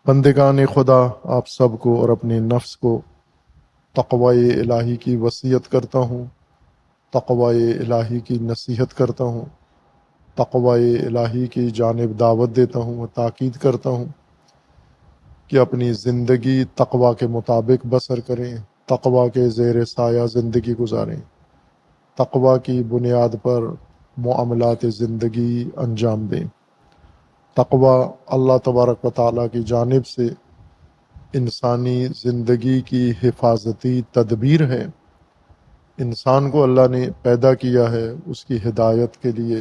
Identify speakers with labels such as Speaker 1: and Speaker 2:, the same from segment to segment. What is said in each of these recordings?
Speaker 1: بندگان خدا، آپ سب کو اور اپنے نفس کو تقوی الہی کی وصیت کرتا ہوں، تقوی الہی کی نصیحت کرتا ہوں، تقوی الہی کی جانب دعوت دیتا ہوں اور تاکید کرتا ہوں کہ اپنی زندگی تقوی کے مطابق بسر کریں، تقوی کے زیر سایہ زندگی گزاریں، تقوی کی بنیاد پر معاملات زندگی انجام دیں۔ تقوی اللہ تبارک و تعالیٰ کی جانب سے انسانی زندگی کی حفاظتی تدبیر ہے۔ انسان کو اللہ نے پیدا کیا ہے اس کی ہدایت کے لیے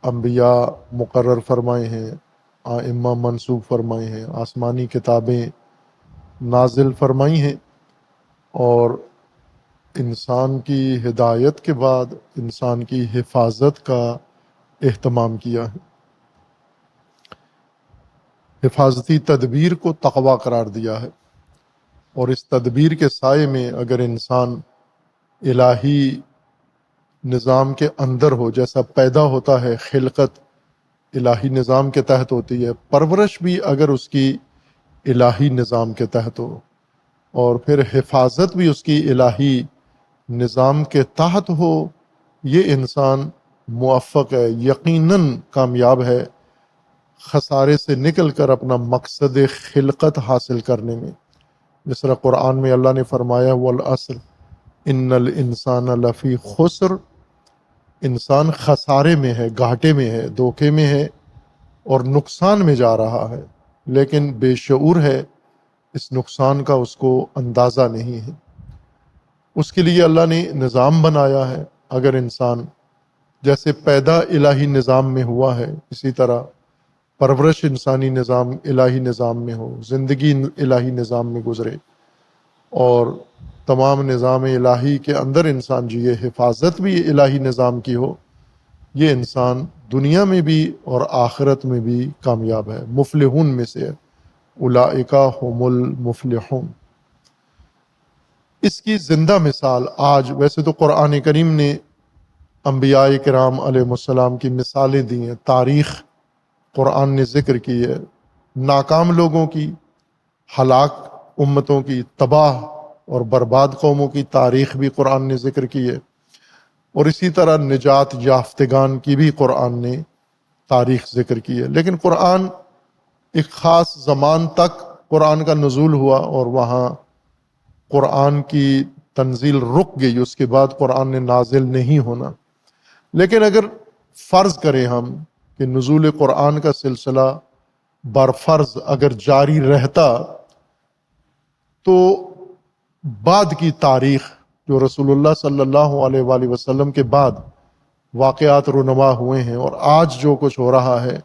Speaker 1: انبیاء مقرر فرمائے ہیں، ائمہ منصوب فرمائے ہیں، آسمانی کتابیں نازل فرمائی ہیں، اور انسان کی ہدایت کے بعد انسان کی حفاظت کا اہتمام کیا ہے۔ حفاظتی تدبیر کو تقوی قرار دیا ہے، اور اس تدبیر کے سائے میں اگر انسان الہی نظام کے اندر ہو، جیسا پیدا ہوتا ہے خلقت الہی نظام کے تحت ہوتی ہے، پرورش بھی اگر اس کی الہی نظام کے تحت ہو، اور پھر حفاظت بھی اس کی الہی نظام کے تحت ہو، یہ انسان موفق ہے، یقیناً کامیاب ہے خسارے سے نکل کر اپنا مقصد خلقت حاصل کرنے میں۔ جس طرح قرآن میں اللہ نے فرمایا والعصر ان الانسان لفی خسر، انسان خسارے میں ہے، گھاٹے میں ہے، دھوکے میں ہے اور نقصان میں جا رہا ہے، لیکن بے شعور ہے، اس نقصان کا اس کو اندازہ نہیں ہے۔ اس کے لیے اللہ نے نظام بنایا ہے۔ اگر انسان جیسے پیدا الہی نظام میں ہوا ہے، اسی طرح پرورش انسانی نظام الہی نظام میں ہو، زندگی الہی نظام میں گزرے، اور تمام نظام الہی کے اندر انسان جیے، حفاظت بھی الہی نظام کی ہو، یہ انسان دنیا میں بھی اور آخرت میں بھی کامیاب ہے، مفلحون میں سے ہے، اولئک هم المفلحون۔ اس کی زندہ مثال آج، ویسے تو قرآن کریم نے انبیاء کرام علیہ السلام کی مثالیں دی ہیں، تاریخ قرآن نے ذکر کی ہے، ناکام لوگوں کی، ہلاک امتوں کی، تباہ اور برباد قوموں کی تاریخ بھی قرآن نے ذکر کی ہے، اور اسی طرح نجات یافتگان کی بھی قرآن نے تاریخ ذکر کی ہے۔ لیکن قرآن ایک خاص زمان تک قرآن کا نزول ہوا، اور وہاں قرآن کی تنزیل رک گئی، اس کے بعد قرآن نے نازل نہیں ہونا۔ لیکن اگر فرض کریں ہم کہ نزول قرآن کا سلسلہ برفرض اگر جاری رہتا، تو بعد کی تاریخ جو رسول اللہ صلی اللہ علیہ وآلہ وسلم کے بعد واقعات رونما ہوئے ہیں اور آج جو کچھ ہو رہا ہے،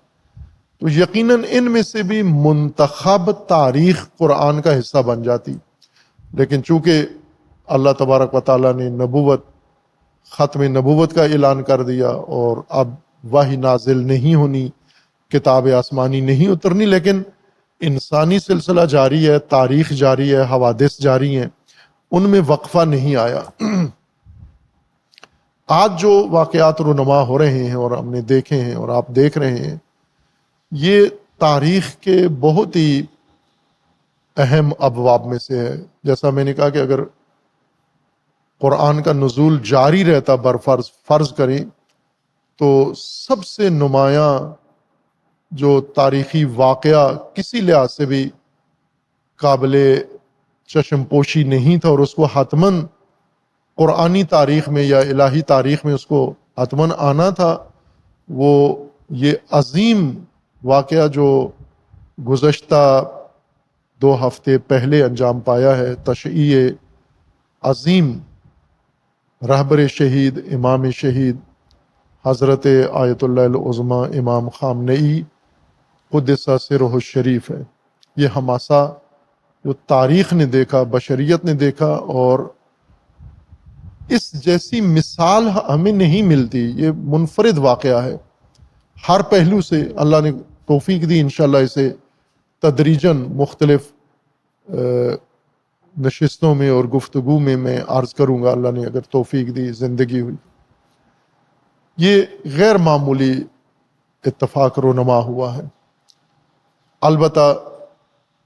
Speaker 1: تو یقیناً ان میں سے بھی منتخب تاریخ قرآن کا حصہ بن جاتی۔ لیکن چونکہ اللہ تبارک و تعالیٰ نے نبوت، ختم نبوت کا اعلان کر دیا، اور اب وحی نازل نہیں ہونی، کتاب آسمانی نہیں اترنی، لیکن انسانی سلسلہ جاری ہے، تاریخ جاری ہے، حوادث جاری ہیں، ان میں وقفہ نہیں آیا۔ آج جو واقعات رونما ہو رہے ہیں اور ہم نے دیکھے ہیں اور آپ دیکھ رہے ہیں، یہ تاریخ کے بہت ہی اہم ابواب میں سے ہے۔ جیسا میں نے کہا کہ اگر قرآن کا نزول جاری رہتا برفرض، فرض کریں تو سب سے نمایاں جو تاریخی واقعہ کسی لحاظ سے بھی قابل چشم پوشی نہیں تھا، اور اس کو حتماً قرآنی تاریخ میں یا الہی تاریخ میں اس کو حتماً آنا تھا، وہ یہ عظیم واقعہ جو گزشتہ 2 ہفتے پہلے انجام پایا ہے، تشییع عظیم رہبر شہید، امام شہید حضرت آیت اللہ العظمیٰ امام خامنئی قدس سرہ الشریف ہے۔ یہ حماسہ جو تاریخ نے دیکھا، بشریت نے دیکھا، اور اس جیسی مثال ہمیں نہیں ملتی، یہ منفرد واقعہ ہے۔ ہر پہلو سے اللہ نے توفیق دی، انشاءاللہ اسے تدریجاً مختلف نشستوں میں اور گفتگو میں عرض کروں گا، اللہ نے اگر توفیق دی، زندگی ہوئی۔ یہ غیر معمولی اتفاق رونما ہوا ہے۔ البتہ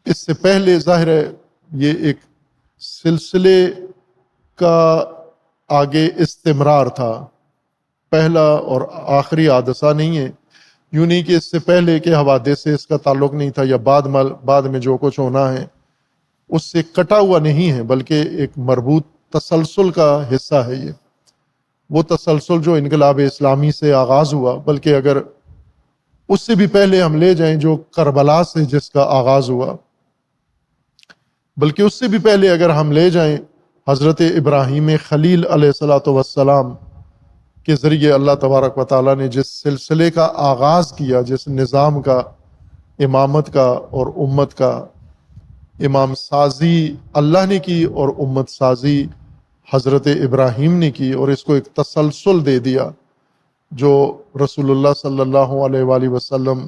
Speaker 1: اس سے پہلے ظاہر ہے یہ ایک سلسلے کا آگے استمرار تھا، پہلا اور آخری حادثہ نہیں ہے، یوں نہیں کہ اس سے پہلے کے حوادث سے اس کا تعلق نہیں تھا یا بعد میں جو کچھ ہونا ہے اس سے کٹا ہوا نہیں ہے، بلکہ ایک مربوط تسلسل کا حصہ ہے یہ، وہ تسلسل جو انقلاب اسلامی سے آغاز ہوا، بلکہ اگر اس سے بھی پہلے ہم لے جائیں جو کربلا سے جس کا آغاز ہوا، بلکہ اس سے بھی پہلے اگر ہم لے جائیں حضرت ابراہیم خلیل علیہ السلام کے ذریعے اللہ تبارک و تعالیٰ نے جس سلسلے کا آغاز کیا، جس نظام کا، امامت کا اور امت کا، امام سازی اللہ نے کی اور امت سازی حضرت ابراہیم نے کی، اور اس کو ایک تسلسل دے دیا جو رسول اللہ صلی اللہ علیہ وآلہ وسلم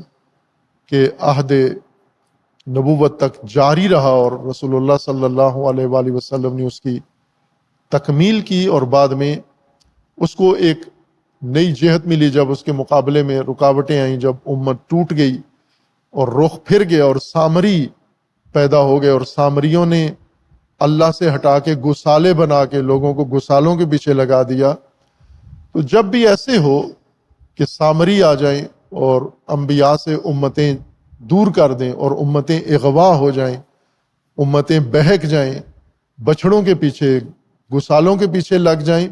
Speaker 1: کے عہد نبوت تک جاری رہا، اور رسول اللہ صلی اللہ علیہ وآلہ وسلم نے اس کی تکمیل کی، اور بعد میں اس کو ایک نئی جہت ملی جب اس کے مقابلے میں رکاوٹیں آئیں، جب امت ٹوٹ گئی اور رخ پھر گیا اور سامری پیدا ہو گئے، اور سامریوں نے اللہ سے ہٹا کے گسالے بنا کے لوگوں کو گسالوں کے پیچھے لگا دیا۔ تو جب بھی ایسے ہو کہ سامری آ جائیں اور انبیاء سے امتیں دور کر دیں اور امتیں اغوا ہو جائیں، امتیں بہک جائیں، بچڑوں کے پیچھے، گسالوں کے پیچھے لگ جائیں،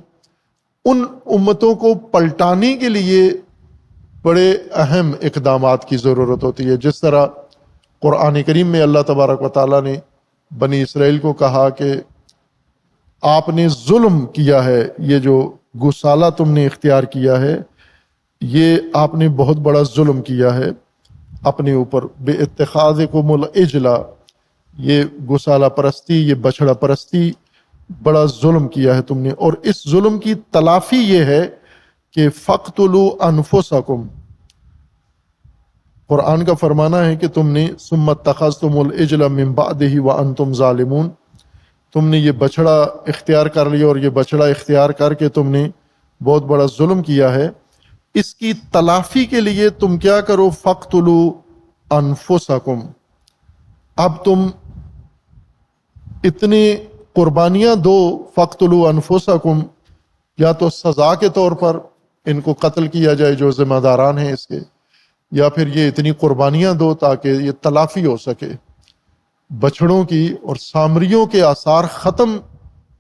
Speaker 1: ان امتوں کو پلٹانے کے لیے بڑے اہم اقدامات کی ضرورت ہوتی ہے۔ جس طرح قرآن کریم میں اللہ تبارک و تعالیٰ نے بنی اسرائیل کو کہا کہ آپ نے ظلم کیا ہے، یہ جو گسالہ تم نے اختیار کیا ہے یہ آپ نے بہت بڑا ظلم کیا ہے اپنے اوپر، بے اتخاذکم العجلہ، یہ گسالہ پرستی، یہ بچڑا پرستی، بڑا ظلم کیا ہے تم نے، اور اس ظلم کی تلافی یہ ہے کہ فَاقْتُلُوا أَنفُسَكُمْ، قرآن کا فرمانا ہے کہ تم نے ثُمَّ اتَّخَذْتُمُ الْعِجْلَ مِن بَعْدِهِ وَأَنْتُمْ ظَالِمُونَ، تم نے یہ بچڑا اختیار کر لیا، اور یہ بچڑا اختیار کر کے تم نے بہت بڑا ظلم کیا ہے۔ اس کی تلافی کے لیے تم کیا کرو، فَاقْتُلُوا أَنفُسَكُمْ، اب تم اتنے قربانیاں دو، فَاقْتُلُوا أَنفُسَكُمْ، یا تو سزا کے طور پر ان کو قتل کیا جائے جو ذمہ داران ہیں اس کے، یا پھر یہ اتنی قربانیاں دو تاکہ یہ تلافی ہو سکے بچڑوں کی، اور سامریوں کے آثار ختم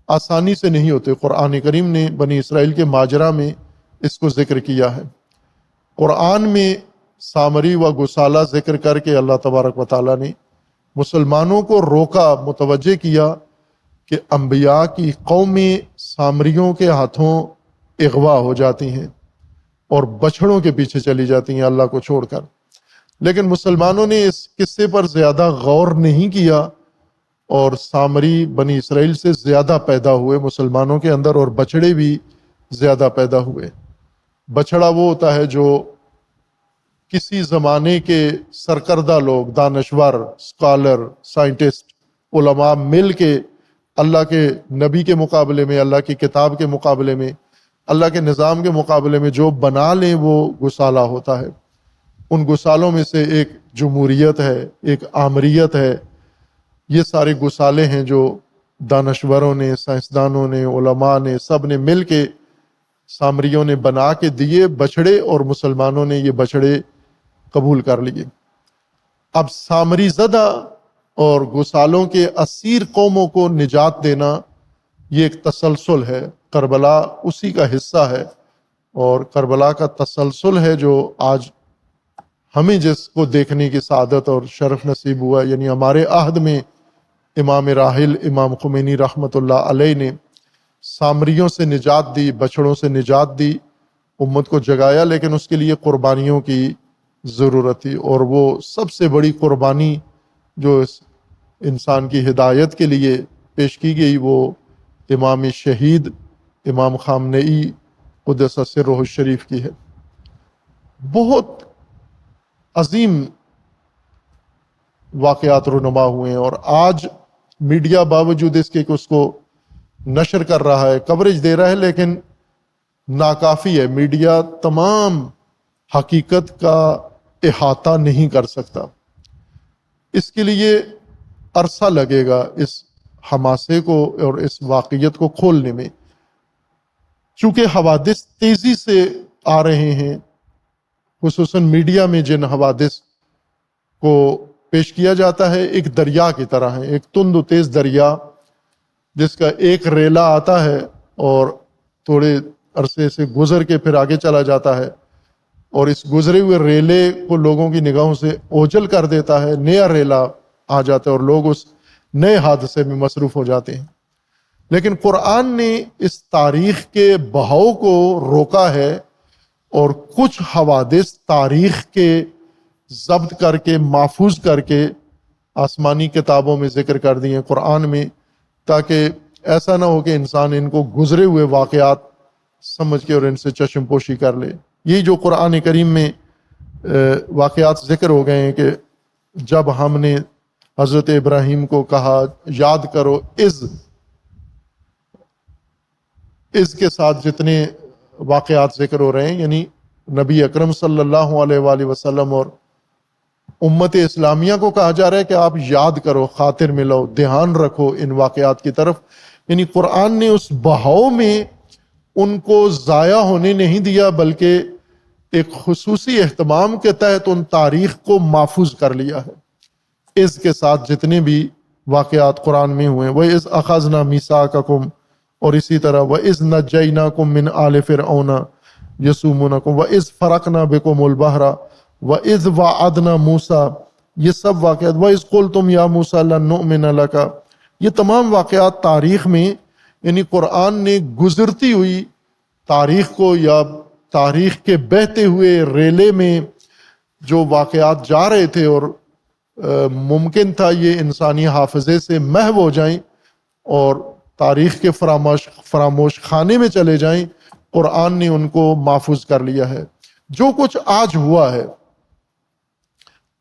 Speaker 1: آسانی سے نہیں ہوتے۔ قرآن کریم نے بنی اسرائیل کے ماجرا میں اس کو ذکر کیا ہے، قرآن میں سامری و گسالہ ذکر کر کے اللہ تبارک و تعالیٰ نے مسلمانوں کو روکا، متوجہ کیا کہ انبیاء کی قومیں سامریوں کے ہاتھوں اغوا ہو جاتی ہیں اور بچڑوں کے پیچھے چلی جاتی ہیں اللہ کو چھوڑ کر، لیکن مسلمانوں نے اس قصے پر زیادہ غور نہیں کیا، اور سامری بنی اسرائیل سے زیادہ پیدا ہوئے مسلمانوں کے اندر، اور بچڑے بھی زیادہ پیدا ہوئے۔ بچڑا وہ ہوتا ہے جو کسی زمانے کے سرکردہ لوگ، دانشور، اسکالر، سائنٹسٹ، علماء مل کے اللہ کے نبی کے مقابلے میں، اللہ کی کتاب کے مقابلے میں، اللہ کے نظام کے مقابلے میں جو بنا لیں وہ گسالہ ہوتا ہے۔ ان گسالوں میں سے ایک جمہوریت ہے، ایک آمریت ہے، یہ سارے گسالے ہیں جو دانشوروں نے، سائنسدانوں نے، علماء نے، سب نے مل کے سامریوں نے بنا کے دیے بچڑے، اور مسلمانوں نے یہ بچڑے قبول کر لیے۔ اب سامری زدہ اور گسالوں کے اسیر قوموں کو نجات دینا یہ ایک تسلسل ہے، کربلا اسی کا حصہ ہے، اور کربلا کا تسلسل ہے جو آج ہمیں جس کو دیکھنے کی سعادت اور شرف نصیب ہوا، یعنی ہمارے عہد میں امام راحل امام خمینی رحمۃ اللہ علیہ نے سامریوں سے نجات دی، بچڑوں سے نجات دی، امت کو جگایا، لیکن اس کے لیے قربانیوں کی ضرورت تھی، اور وہ سب سے بڑی قربانی جو اس انسان کی ہدایت کے لیے پیش کی گئی وہ امام شہید امام خامنئی قدس سرہ الشریف کی ہے۔ بہت عظیم واقعات رونما ہوئے ہیں، اور آج میڈیا باوجود اس کے کہ اس کو نشر کر رہا ہے، کوریج دے رہا ہے، لیکن ناکافی ہے۔ میڈیا تمام حقیقت کا احاطہ نہیں کر سکتا، اس کے لیے عرصہ لگے گا اس حماسے کو اور اس واقعیت کو کھولنے میں، چونکہ حوادث تیزی سے آ رہے ہیں، خصوصاً میڈیا میں جن حوادث کو پیش کیا جاتا ہے ایک دریا کی طرح ہے، ایک تند و تیز دریا جس کا ایک ریلا آتا ہے اور تھوڑے عرصے سے گزر کے پھر آگے چلا جاتا ہے، اور اس گزرے ہوئے ریلے کو لوگوں کی نگاہوں سے اوجھل کر دیتا ہے، نیا ریلا آ جاتا ہے اور لوگ اس نئے حادثے میں مصروف ہو جاتے ہیں۔ لیکن قرآن نے اس تاریخ کے بہاؤ کو روکا ہے اور کچھ حوادث تاریخ کے ضبط کر کے محفوظ کر کے آسمانی کتابوں میں ذکر کر دی ہیں قرآن میں، تاکہ ایسا نہ ہو کہ انسان ان کو گزرے ہوئے واقعات سمجھ کے اور ان سے چشم پوشی کر لے۔ یہ جو قرآن کریم میں واقعات ذکر ہو گئے ہیں کہ جب ہم نے حضرت ابراہیم کو کہا یاد کرو از کے ساتھ جتنے واقعات ذکر ہو رہے ہیں، یعنی نبی اکرم صلی اللہ علیہ وآلہ وسلم اور امت اسلامیہ کو کہا جا رہا ہے کہ آپ یاد کرو، خاطر میں لو، دھیان رکھو ان واقعات کی طرف۔ یعنی قرآن نے اس بہاؤ میں ان کو ضائع ہونے نہیں دیا، بلکہ ایک خصوصی اہتمام کے تحت ان تاریخ کو محفوظ کر لیا ہے۔ اس کے ساتھ جتنے بھی واقعات قرآن میں ہوئے ہیں، وَإِذْ أَخَذْنَا مِيثَاقَكُمْ، اور اسی طرح وَإِذْ نَجَّيْنَاكُمْ مِنْ آلِ فِرْعَوْنَ يَسُومُونَكُمْ وَإِذْ فَرَقْنَا بِكُمُ الْبَحْرَ وَإِذْ وَعَدْنَا مُوسَىٰ، یہ سب واقعات، وَإِذْ قُلْتُمْ يَا مُوسَىٰ لَن نُؤْمِنَ لَكَ، یہ تمام واقعات تاریخ میں، یعنی قرآن نے گزرتی ہوئی تاریخ کو یا تاریخ کے بہتے ہوئے ریلے میں جو واقعات جا رہے تھے اور ممکن تھا یہ انسانی حافظے سے محو ہو جائیں اور تاریخ کے فراموش خانے میں چلے جائیں، قرآن نے ان کو محفوظ کر لیا ہے۔ جو کچھ آج ہوا ہے،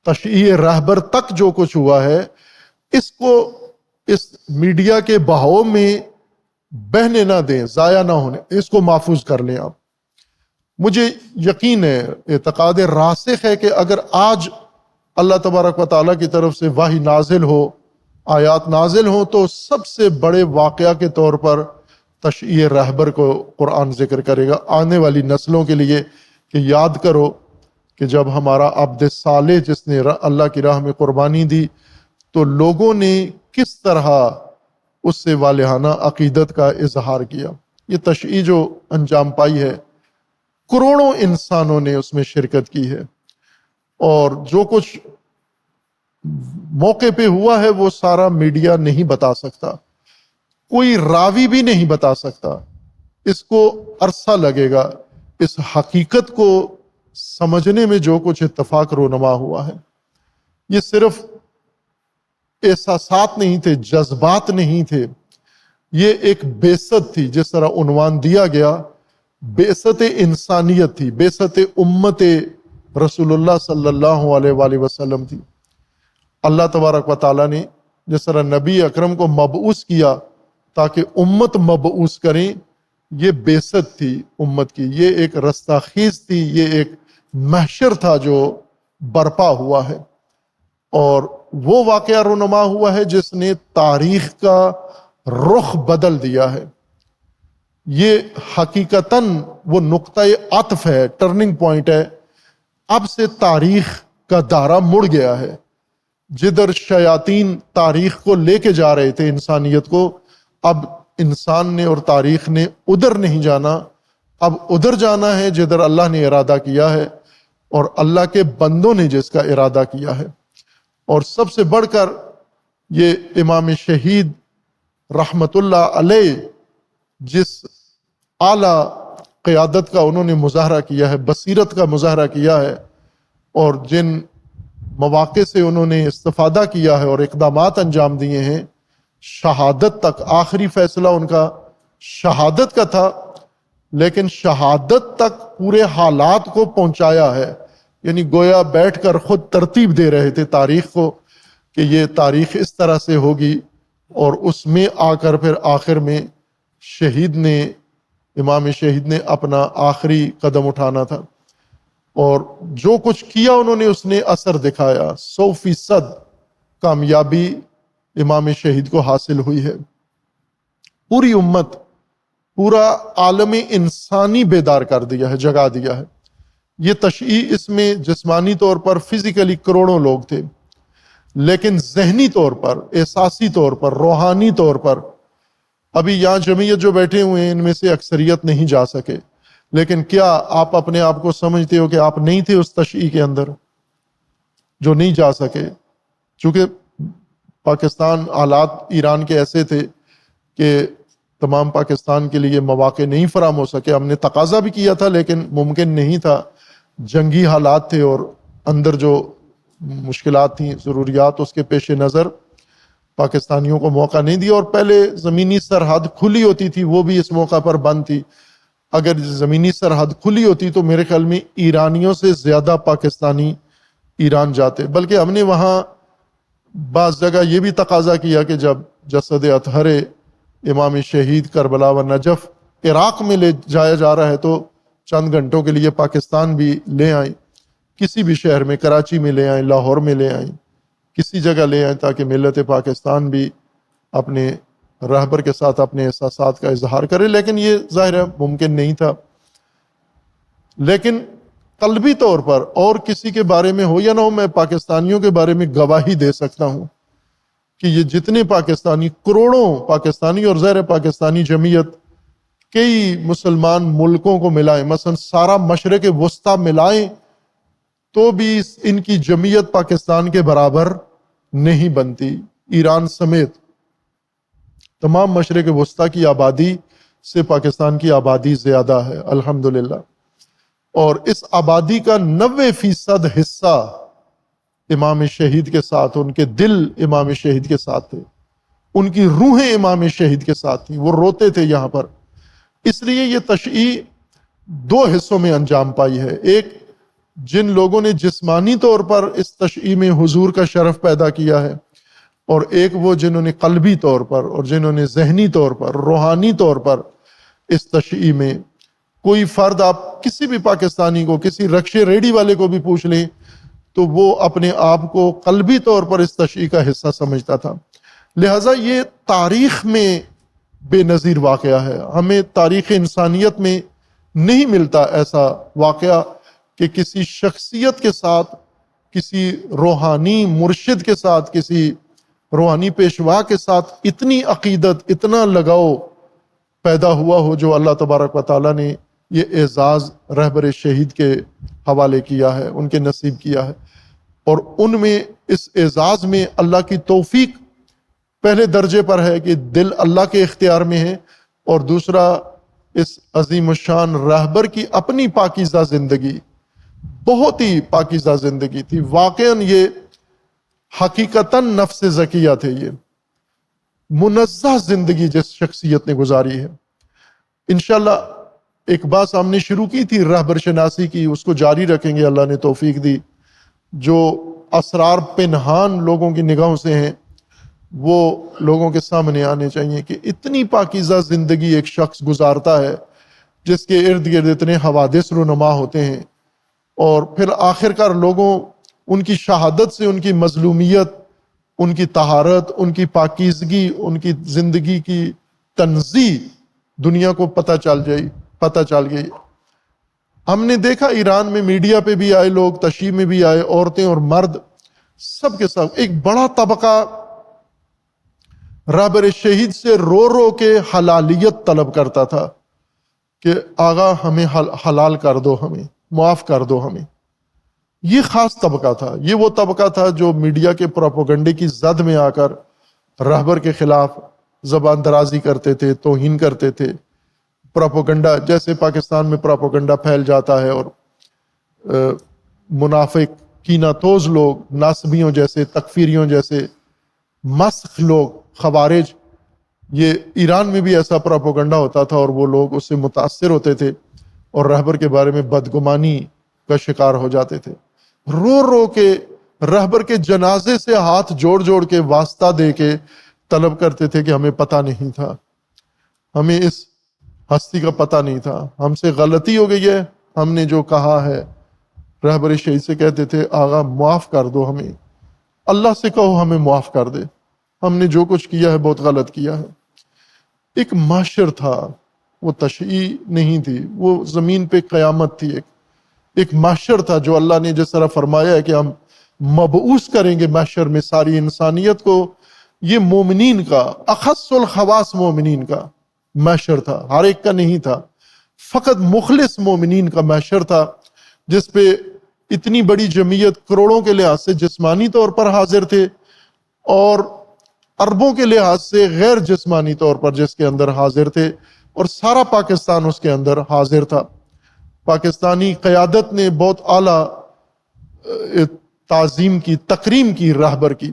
Speaker 1: تشییع رہبر تک جو کچھ ہوا ہے، اس کو اس میڈیا کے بہاؤ میں بہنے نہ دیں، ضائع نہ ہونے، اس کو محفوظ کر لیں آپ۔ مجھے یقین ہے، اعتقاد راسخ ہے کہ اگر آج اللہ تبارک و تعالیٰ کی طرف سے وحی نازل ہو، آیات نازل ہوں، تو سب سے بڑے واقعہ کے طور پر تشییع رہبر کو قرآن ذکر کرے گا آنے والی نسلوں کے لیے، کہ یاد کرو کہ جب ہمارا عبد صالح جس نے اللہ کی راہ میں قربانی دی تو لوگوں نے کس طرح اس سے والہانہ عقیدت کا اظہار کیا۔ یہ تشییع جو انجام پائی ہے، کروڑوں انسانوں نے اس میں شرکت کی ہے، اور جو کچھ موقع پہ ہوا ہے وہ سارا میڈیا نہیں بتا سکتا، کوئی راوی بھی نہیں بتا سکتا، اس کو عرصہ لگے گا اس حقیقت کو سمجھنے میں جو کچھ اتفاق رونما ہوا ہے۔ یہ صرف احساسات نہیں تھے، جذبات نہیں تھے، یہ ایک بعثت تھی، جس طرح عنوان دیا گیا، بعثت انسانیت تھی، بعثت امت رسول اللہ صلی اللہ علیہ وآلہ وسلم تھی۔ اللہ تبارک و تعالیٰ نے جس طرح نبی اکرم کو مبعوث کیا تاکہ امت مبعوث کریں، یہ بعثت تھی امت کی، یہ ایک رستاخیز تھی، یہ ایک محشر تھا جو برپا ہوا ہے، اور وہ واقعہ رونما ہوا ہے جس نے تاریخ کا رخ بدل دیا ہے۔ یہ حقیقتاً وہ نقطہ عطف ہے، ٹرننگ پوائنٹ ہے۔ اب سے تاریخ کا دائرہ مڑ گیا ہے، جدھر شیاطین تاریخ کو لے کے جا رہے تھے انسانیت کو، اب انسان نے اور تاریخ نے ادھر نہیں جانا، اب ادھر جانا ہے جدھر اللہ نے ارادہ کیا ہے اور اللہ کے بندوں نے جس کا ارادہ کیا ہے۔ اور سب سے بڑھ کر یہ امام شہید رحمت اللہ علیہ جس اعلیٰ قیادت کا انہوں نے مظاہرہ کیا ہے، بصیرت کا مظاہرہ کیا ہے، اور جن مواقع سے انہوں نے استفادہ کیا ہے اور اقدامات انجام دیے ہیں، شہادت تک، آخری فیصلہ ان کا شہادت کا تھا، لیکن شہادت تک پورے حالات کو پہنچایا ہے، یعنی گویا بیٹھ کر خود ترتیب دے رہے تھے تاریخ کو کہ یہ تاریخ اس طرح سے ہوگی، اور اس میں آ کر پھر آخر میں امام شہید نے اپنا آخری قدم اٹھانا تھا، اور جو کچھ کیا انہوں نے اس نے اثر دکھایا۔ 100% کامیابی امام شہید کو حاصل ہوئی ہے۔ پوری امت، پورا عالم انسانی بیدار کر دیا ہے، جگا دیا ہے۔ یہ تشییع، اس میں جسمانی طور پر فزیکلی کروڑوں لوگ تھے، لیکن ذہنی طور پر، احساسی طور پر، روحانی طور پر ابھی یہاں جمعیت جو بیٹھے ہوئے ہیں ان میں سے اکثریت نہیں جا سکے، لیکن کیا آپ اپنے آپ کو سمجھتے ہو کہ آپ نہیں تھے اس تشییع کے اندر جو نہیں جا سکے؟ چونکہ پاکستان، حالات ایران کے ایسے تھے کہ تمام پاکستان کے لیے مواقع نہیں فراہم ہو سکے۔ ہم نے تقاضا بھی کیا تھا لیکن ممکن نہیں تھا، جنگی حالات تھے اور اندر جو مشکلات تھیں، ضروریات، اس کے پیش نظر پاکستانیوں کو موقع نہیں دیا۔ اور پہلے زمینی سرحد کھلی ہوتی تھی، وہ بھی اس موقع پر بند تھی۔ اگر زمینی سرحد کھلی ہوتی تو میرے خیال میں ایرانیوں سے زیادہ پاکستانی ایران جاتے، بلکہ ہم نے وہاں بعض جگہ یہ بھی تقاضا کیا کہ جب جسد اطہر امام شہید کربلا و نجف عراق میں لے جایا جا رہا ہے تو چند گھنٹوں کے لیے پاکستان بھی لے آئیں، کسی بھی شہر میں، کراچی میں لے آئیں، لاہور میں لے آئیں، کسی جگہ لے آئیں، تاکہ ملت پاکستان بھی اپنے رہبر کے ساتھ اپنے احساسات کا اظہار کرے۔ لیکن یہ ظاہر ہے ممکن نہیں تھا۔ لیکن قلبی طور پر اور کسی کے بارے میں ہو یا نہ ہو، میں پاکستانیوں کے بارے میں گواہی دے سکتا ہوں کہ یہ جتنے پاکستانی، کروڑوں پاکستانی، اور ظاہر پاکستانی جمعیت کئی مسلمان ملکوں کو ملائیں، مثلا سارا مشرق وسطی ملائیں تو بھی ان کی جمعیت پاکستان کے برابر نہیں بنتی۔ ایران سمیت تمام مشرق وسطی کی آبادی سے پاکستان کی آبادی زیادہ ہے الحمدللہ، اور اس آبادی کا 90% حصہ امام شہید کے ساتھ، ان کے دل امام شہید کے ساتھ تھے، ان کی روحیں امام شہید کے ساتھ تھیں، وہ روتے تھے یہاں پر۔ اس لیے یہ تشییع 2 حصوں میں انجام پائی ہے۔ ایک، جن لوگوں نے جسمانی طور پر اس تشییع میں حضور کا شرف پیدا کیا ہے، اور ایک وہ جنہوں نے قلبی طور پر اور جنہوں نے ذہنی طور پر، روحانی طور پر اس تشییع میں، کوئی فرد آپ کسی بھی پاکستانی کو، کسی رکشے ریڑھی والے کو بھی پوچھ لیں تو وہ اپنے آپ کو قلبی طور پر اس تشییع کا حصہ سمجھتا تھا۔ لہٰذا یہ تاریخ میں بے نظیر واقعہ ہے۔ ہمیں تاریخ انسانیت میں نہیں ملتا ایسا واقعہ کہ کسی شخصیت کے ساتھ، کسی روحانی مرشد کے ساتھ، کسی روحانی پیشوا کے ساتھ اتنی عقیدت، اتنا لگاؤ پیدا ہوا ہو، جو اللہ تبارک و تعالیٰ نے یہ اعزاز رہبر شہید کے حوالے کیا ہے، ان کے نصیب کیا ہے۔ اور ان میں، اس اعزاز میں اللہ کی توفیق پہلے درجے پر ہے کہ دل اللہ کے اختیار میں ہے، اور دوسرا اس عظیم الشان رہبر کی اپنی پاکیزہ زندگی، بہت ہی پاکیزہ زندگی تھی۔ واقعاً یہ حقیقتاً نفس زکیہ تھے، یہ منزہ زندگی جس شخصیت نے گزاری ہے۔ انشاءاللہ ایک بات ہم نے شروع کی تھی رہبر شناسی کی، اس کو جاری رکھیں گے، اللہ نے توفیق دی۔ جو اسرار پنہان لوگوں کی نگاہوں سے ہیں وہ لوگوں کے سامنے آنے چاہیے کہ اتنی پاکیزہ زندگی ایک شخص گزارتا ہے جس کے ارد گرد اتنے حوادث رونما ہوتے ہیں، اور پھر آخرکار لوگوں ان کی شہادت سے ان کی مظلومیت، ان کی طہارت، ان کی پاکیزگی، ان کی زندگی کی تنزیہ دنیا کو پتہ چل گئی۔ ہم نے دیکھا ایران میں میڈیا پہ بھی آئے لوگ، تشییع میں بھی آئے، عورتیں اور مرد، سب کے ساتھ ایک بڑا طبقہ رہبر شہید سے رو رو کے حلالیت طلب کرتا تھا کہ آغا ہمیں حلال کر دو، ہمیں معاف کر دو ہمیں۔ یہ خاص طبقہ تھا، یہ وہ طبقہ تھا جو میڈیا کے پروپیگنڈے کی زد میں آ کر رہبر کے خلاف زبان درازی کرتے تھے، توہین کرتے تھے۔ پروپیگنڈا، جیسے پاکستان میں پروپیگنڈا پھیل جاتا ہے اور منافق، کینہ توز لوگ، ناصبیوں جیسے، تکفیریوں جیسے مسخ لوگ، خوارج، یہ ایران میں بھی ایسا پروپیگنڈا ہوتا تھا اور وہ لوگ اس سے متاثر ہوتے تھے اور رہبر کے بارے میں بدگمانی کا شکار ہو جاتے تھے۔ رو رو کے رہبر کے جنازے سے ہاتھ جوڑ جوڑ کے واسطہ دے کے طلب کرتے تھے کہ ہمیں پتہ نہیں تھا، ہمیں اس ہستی کا پتہ نہیں تھا، ہم سے غلطی ہو گئی ہے، ہم نے جو کہا ہے۔ رہبر شہید سے کہتے تھے آغا معاف کر دو ہمیں، اللہ سے کہو ہمیں معاف کر دے۔ ہم نے جو کچھ کیا ہے بہت غلط کیا ہے۔ ایک محشر تھا، وہ تشیع نہیں تھی، وہ زمین پہ قیامت تھی، ایک محشر تھا جو اللہ نے جس طرح فرمایا ہے کہ ہم مبعوث کریں گے محشر میں ساری انسانیت کو۔ یہ مومنین کا، اخص الخواص مومنین کا محشر تھا، ہر ایک کا نہیں تھا، فقط مخلص مومنین کا محشر تھا، جس پہ اتنی بڑی جمعیت کروڑوں کے لحاظ سے جسمانی طور پر حاضر تھے اور اربوں کے لحاظ سے غیر جسمانی طور پر جس کے اندر حاضر تھے، اور سارا پاکستان اس کے اندر حاضر تھا۔ پاکستانی قیادت نے بہت اعلیٰ تعظیم کی، تکریم کی، راہبر کی،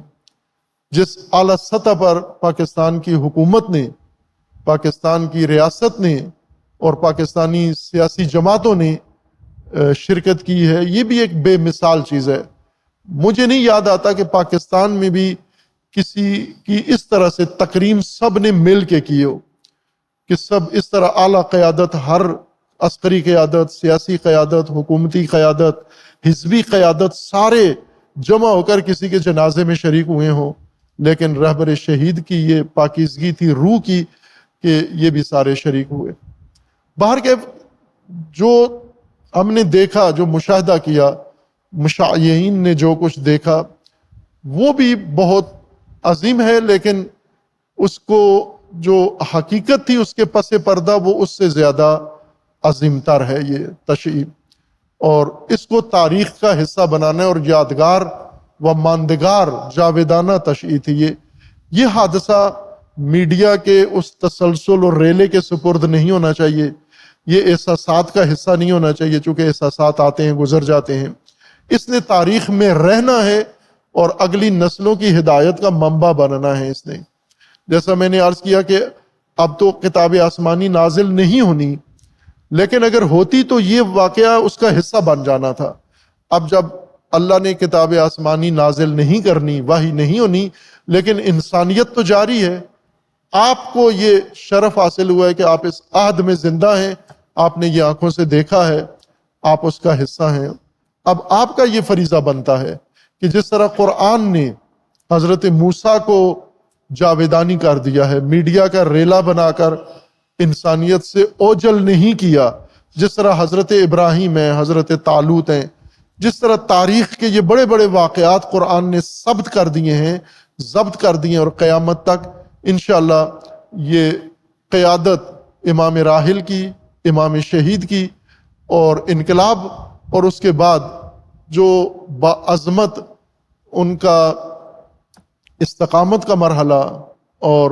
Speaker 1: جس اعلیٰ سطح پر پاکستان کی حکومت نے، پاکستان کی ریاست نے اور پاکستانی سیاسی جماعتوں نے شرکت کی ہے، یہ بھی ایک بے مثال چیز ہے۔ مجھے نہیں یاد آتا کہ پاکستان میں بھی کسی کی اس طرح سے تکریم سب نے مل کے کی ہو، کہ سب اس طرح اعلیٰ قیادت، ہر عسکری قیادت، سیاسی قیادت، حکومتی قیادت، حزبی قیادت، سارے جمع ہو کر کسی کے جنازے میں شریک ہوئے ہوں، لیکن رہبر شہید کی یہ پاکیزگی تھی روح کی کہ یہ بھی سارے شریک ہوئے۔ باہر کے جو ہم نے دیکھا، جو مشاہدہ کیا، مشاہدین نے جو کچھ دیکھا وہ بھی بہت عظیم ہے، لیکن اس کو جو حقیقت تھی اس کے پس پردہ وہ اس سے زیادہ عظیم تر ہے یہ تشیع، اور اس کو تاریخ کا حصہ بنانا ہے، اور یادگار و ماندگار جاویدانہ تشیع تھی یہ حادثہ میڈیا کے اس تسلسل اور ریلے کے سپرد نہیں ہونا چاہیے، یہ احساسات کا حصہ نہیں ہونا چاہیے، چونکہ احساسات آتے ہیں گزر جاتے ہیں۔ اس نے تاریخ میں رہنا ہے اور اگلی نسلوں کی ہدایت کا منبع بننا ہے۔ اس نے، جیسا میں نے عرض کیا کہ اب تو کتاب آسمانی نازل نہیں ہونی، لیکن اگر ہوتی تو یہ واقعہ اس کا حصہ بن جانا تھا۔ اب جب اللہ نے کتاب آسمانی نازل نہیں کرنی، وحی نہیں ہونی، لیکن انسانیت تو جاری ہے۔ آپ کو یہ شرف حاصل ہوا ہے کہ آپ اس عہد میں زندہ ہیں، آپ نے یہ آنکھوں سے دیکھا ہے، آپ اس کا حصہ ہیں۔ اب آپ کا یہ فریضہ بنتا ہے کہ جس طرح قرآن نے حضرت موسیٰ کو جاویدانی کر دیا ہے، میڈیا کا ریلا بنا کر انسانیت سے اوجل نہیں کیا، جس طرح حضرت ابراہیم ہیں، حضرت طالوت ہیں، جس طرح تاریخ کے یہ بڑے بڑے واقعات قرآن نے ثبت کر دیے ہیں، ضبط کر دیے ہیں، اور قیامت تک انشاءاللہ یہ قیادت امام راحل کی، امام شہید کی، اور انقلاب، اور اس کے بعد جو باعظمت ان کا استقامت کا مرحلہ اور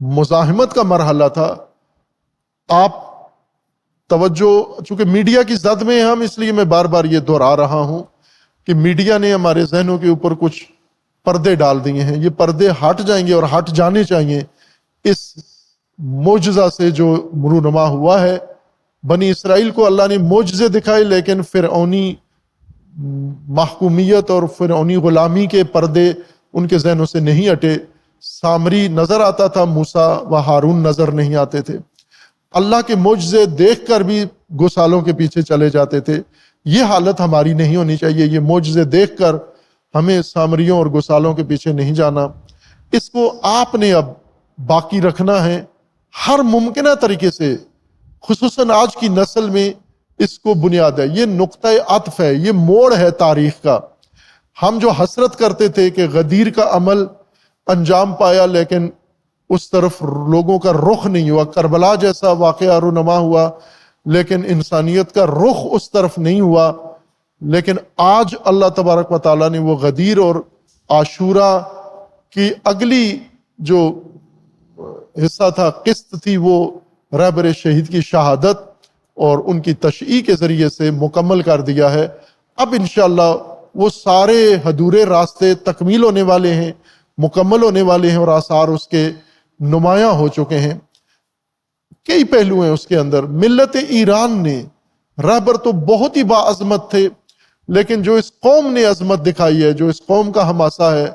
Speaker 1: مزاحمت کا مرحلہ تھا۔ آپ توجہ، چونکہ میڈیا کی زد میں ہم، اس لیے میں بار بار یہ دہرا رہا ہوں کہ میڈیا نے ہمارے ذہنوں کے اوپر کچھ پردے ڈال دیے ہیں، یہ پردے ہٹ جائیں گے اور ہٹ جانے چاہیے اس معجزہ سے جو رونما ہوا ہے۔ بنی اسرائیل کو اللہ نے معجزے دکھائے، لیکن فرعونی محکومیت اور فرعونی غلامی کے پردے ان کے ذہنوں سے نہیں ہٹے۔ سامری نظر آتا تھا، موسیٰ و ہارون نظر نہیں آتے تھے۔ اللہ کے معجزے دیکھ کر بھی گوسالوں کے پیچھے چلے جاتے تھے۔ یہ حالت ہماری نہیں ہونی چاہیے، یہ معجزے دیکھ کر ہمیں سامریوں اور گوسالوں کے پیچھے نہیں جانا۔ اس کو آپ نے اب باقی رکھنا ہے ہر ممکنہ طریقے سے، خصوصاً آج کی نسل میں اس کو بنیاد ہے، یہ نقطہ عطف ہے، یہ موڑ ہے تاریخ کا۔ ہم جو حسرت کرتے تھے کہ غدیر کا عمل انجام پایا لیکن اس طرف لوگوں کا رخ نہیں ہوا، کربلا جیسا واقعہ رونما ہوا لیکن انسانیت کا رخ اس طرف نہیں ہوا، لیکن آج اللہ تبارک و تعالیٰ نے وہ غدیر اور عاشورہ کی اگلی جو حصہ تھا، قسط تھی، وہ رہبر شہید کی شہادت اور ان کی تشییع کے ذریعے سے مکمل کر دیا ہے۔ اب انشاءاللہ وہ سارے ادھورے راستے تکمیل ہونے والے ہیں، مکمل ہونے والے ہیں، اور آثار اس کے نمایاں ہو چکے ہیں۔ کئی پہلو ہیں اس کے اندر۔ ملت ایران نے، رہبر تو بہت ہی باعظمت تھے، لیکن جو اس قوم نے عظمت دکھائی ہے، جو اس قوم کا حماسہ ہے،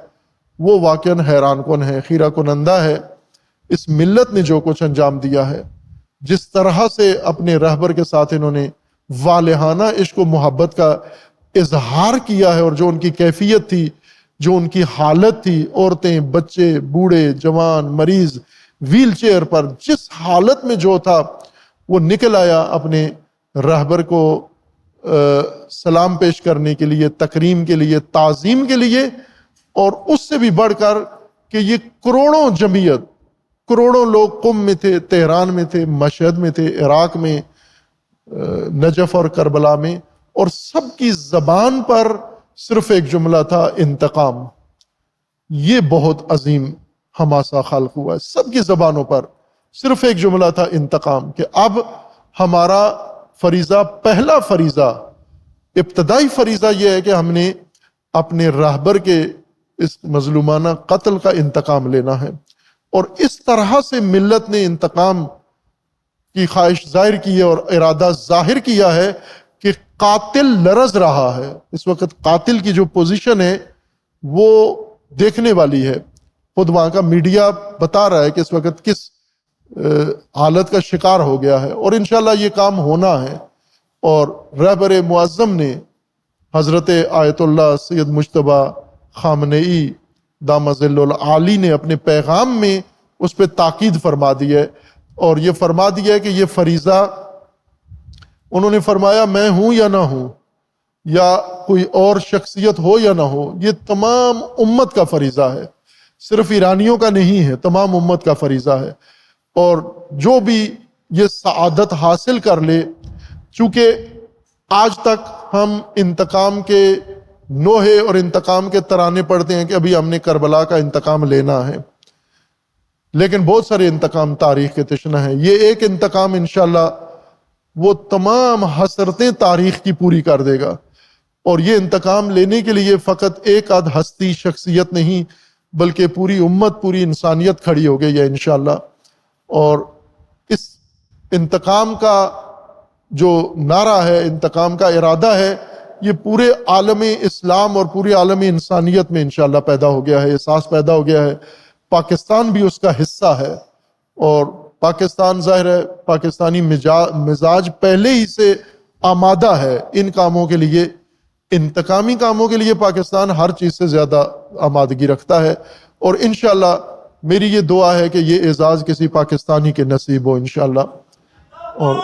Speaker 1: وہ واقعاً حیران کن ہے، خیرہ کنندہ ہے۔ اس ملت نے جو کچھ انجام دیا ہے، جس طرح سے اپنے رہبر کے ساتھ انہوں نے والہانہ عشق و محبت کا اظہار کیا ہے، اور جو ان کی کیفیت تھی جو ان کی حالت تھی، عورتیں، بچے، بوڑھے، جوان، مریض، ویل چیئر پر، جس حالت میں جو تھا وہ نکل آیا اپنے رہبر کو سلام پیش کرنے کے لیے، تکریم کے لیے، تعظیم کے لیے، اور اس سے بھی بڑھ کر کہ یہ کروڑوں جمعیت، کروڑوں لوگ قم میں تھے، تہران میں تھے، مشہد میں تھے، عراق میں، نجف اور کربلا میں، اور سب کی زبان پر صرف ایک جملہ تھا، انتقام۔ یہ بہت عظیم حماسہ خلق ہوا ہے، سب کی زبانوں پر صرف ایک جملہ تھا، انتقام، کہ اب ہمارا فریضہ، پہلا فریضہ، ابتدائی فریضہ یہ ہے کہ ہم نے اپنے رہبر کے اس مظلومانہ قتل کا انتقام لینا ہے۔ اور اس طرح سے ملت نے انتقام کی خواہش ظاہر کی ہے اور ارادہ ظاہر کیا ہے کہ قاتل لرز رہا ہے۔ اس وقت قاتل کی جو پوزیشن ہے وہ دیکھنے والی ہے، خود وہاں کا میڈیا بتا رہا ہے کہ اس وقت کس حالت کا شکار ہو گیا ہے، اور انشاءاللہ یہ کام ہونا ہے۔ اور رہبر معظم نے، حضرت آیت اللہ سید مجتبی خامنئی دامہ ظل العالی نے اپنے پیغام میں اس پہ تاکید فرما دی ہے، اور یہ فرما دیا ہے کہ یہ فریضہ، انہوں نے فرمایا میں ہوں یا نہ ہوں، یا کوئی اور شخصیت ہو یا نہ ہو، یہ تمام امت کا فریضہ ہے، صرف ایرانیوں کا نہیں ہے، تمام امت کا فریضہ ہے۔ اور جو بھی یہ سعادت حاصل کر لے، چونکہ آج تک ہم انتقام کے نوحے اور انتقام کے ترانے پڑھتے ہیں کہ ابھی ہم نے کربلا کا انتقام لینا ہے، لیکن بہت سارے انتقام تاریخ کے تشنہ ہیں۔ یہ ایک انتقام انشاءاللہ وہ تمام حسرتیں تاریخ کی پوری کر دے گا، اور یہ انتقام لینے کے لیے فقط ایک آدھ ہستی، شخصیت نہیں، بلکہ پوری امت، پوری انسانیت کھڑی ہو گئی ہے انشاءاللہ۔ اور اس انتقام کا جو نعرہ ہے، انتقام کا ارادہ ہے، یہ پورے عالم اسلام اور پوری عالم انسانیت میں انشاءاللہ پیدا ہو گیا ہے، احساس پیدا ہو گیا ہے۔ پاکستان بھی اس کا حصہ ہے، اور پاکستان ظاہر ہے، پاکستانی مزاج پہلے ہی سے آمادہ ہے ان کاموں کے لیے، انتقامی کاموں کے لیے پاکستان ہر چیز سے زیادہ آمادگی رکھتا ہے۔ اور انشاءاللہ میری یہ دعا ہے کہ یہ اعزاز کسی پاکستانی کے نصیب ہو انشاءاللہ۔ اور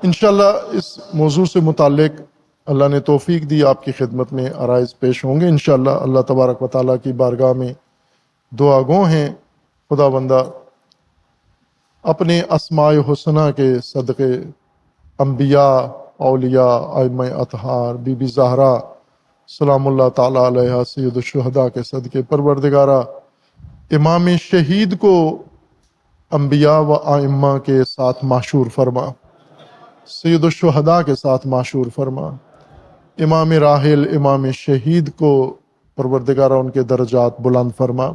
Speaker 1: انشاءاللہ اس موضوع سے متعلق اللہ نے توفیق دی، آپ کی خدمت میں عرائض پیش ہوں گے انشاءاللہ۔ اللہ تبارک و تعالیٰ کی بارگاہ میں دعا گو ہیں خدا بندہ اپنے اسماء حسنہ کے صدقے، انبیاء، اولیاء، ائمہ اطہار، بی بی زہرا سلام اللہ تعالیٰ علیہ سید الشہداء کے صدقے، پروردگارہ امام شہید کو انبیاء و ائمہ کے ساتھ معشور فرما، سید الشہداء کے ساتھ معشور فرما، امام راحل، امام شہید کو پروردگارہ ان کے درجات بلند فرما۔